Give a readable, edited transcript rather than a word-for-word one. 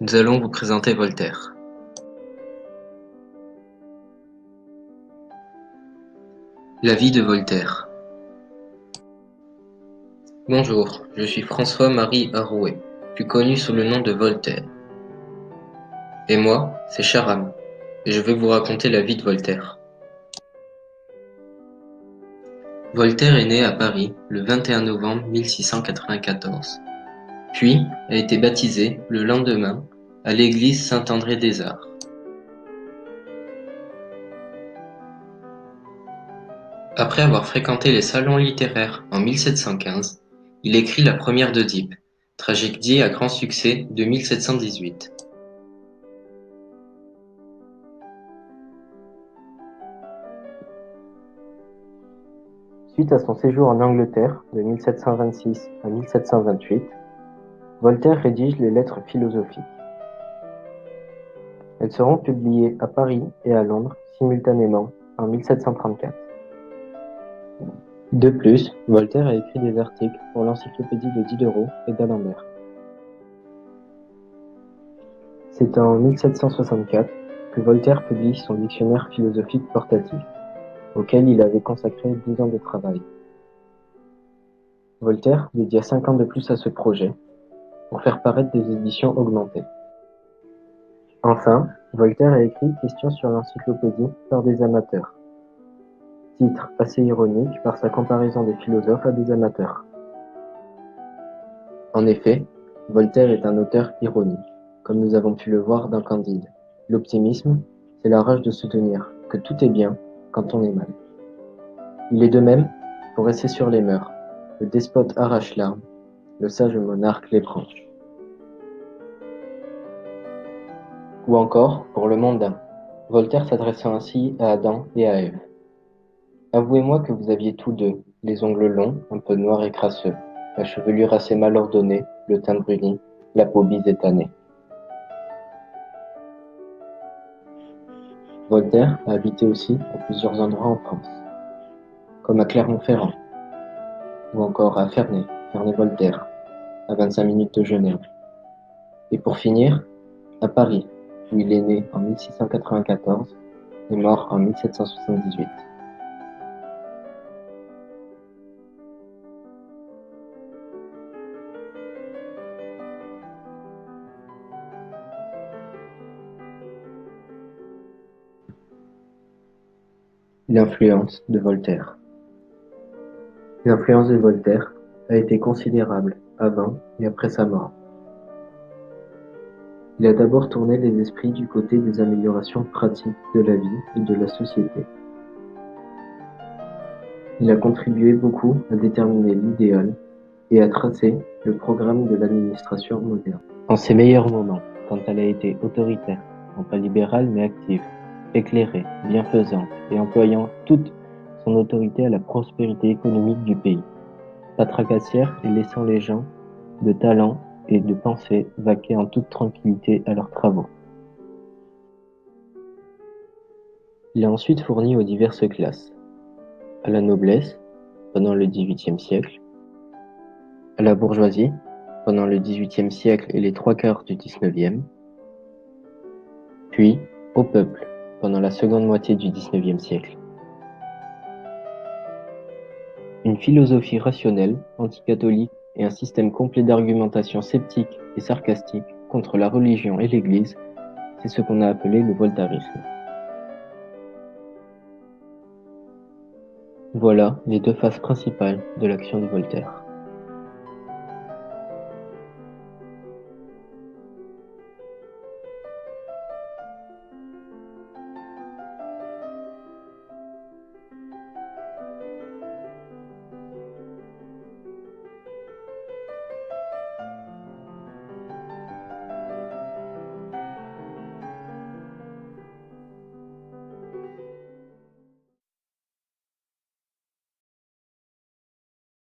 Nous allons vous présenter Voltaire. La vie de Voltaire. Bonjour, je suis François-Marie Arouet, plus connu sous le nom de Voltaire. Et moi, c'est Charam, et je vais vous raconter la vie de Voltaire. Voltaire est né à Paris le 21 novembre 1694, puis a été baptisé le lendemain à l'église Saint-André-des-Arts. Après avoir fréquenté les salons littéraires en 1715, il écrit la première d'Oedipe, tragédie à grand succès de 1718. Suite à son séjour en Angleterre de 1726 à 1728, Voltaire rédige les Lettres philosophiques. Elles seront publiées à Paris et à Londres simultanément en 1734. De plus, Voltaire a écrit des articles pour l'encyclopédie de Diderot et d'Alembert. C'est en 1764 que Voltaire publie son dictionnaire philosophique portatif, auquel il avait consacré 10 ans de travail. Voltaire dédia 5 ans de plus à ce projet, pour faire paraître des éditions augmentées. Enfin, Voltaire a écrit Questions sur l'encyclopédie par des amateurs, titre assez ironique par sa comparaison des philosophes à des amateurs. En effet, Voltaire est un auteur ironique, comme nous avons pu le voir dans Candide. L'optimisme, c'est la rage de soutenir que tout est bien quand on est mal. Il est de même pour Essai sur les mœurs. Le despote arrache l'arme, le sage monarque les branches. Ou encore pour Le mondain, Voltaire s'adressant ainsi à Adam et à Ève. Avouez-moi que vous aviez tous deux les ongles longs, un peu noirs et crasseux, la chevelure assez mal ordonnée, le teint bruni, la peau bise et tannée. Voltaire a habité aussi à plusieurs endroits en France, comme à Clermont-Ferrand, ou encore à Ferney, Ferney-Voltaire, à 25 minutes de Genève. Et pour finir, à Paris, où il est né en 1694 et mort en 1778. L'influence de Voltaire. L'influence de Voltaire a été considérable avant et après sa mort. Il a d'abord tourné les esprits du côté des améliorations pratiques de la vie et de la société. Il a contribué beaucoup à déterminer l'idéal et à tracer le programme de l'administration moderne. En ses meilleurs moments, quand elle a été autoritaire, non pas libérale mais active, éclairée, bienfaisante et employant toute son autorité à la prospérité économique du pays, pas tracassière et laissant les gens de talent et de pensée vaquer en toute tranquillité à leurs travaux. Il a ensuite fourni aux diverses classes, à la noblesse, pendant le XVIIIe siècle, à la bourgeoisie, pendant le XVIIIe siècle et les 3/4 du XIXe, puis au peuple, pendant la seconde moitié du XIXe siècle. Une philosophie rationnelle, anticatholique et un système complet d'argumentation sceptique et sarcastique contre la religion et l'Église, c'est ce qu'on a appelé le voltarisme. Voilà les deux faces principales de l'action de Voltaire.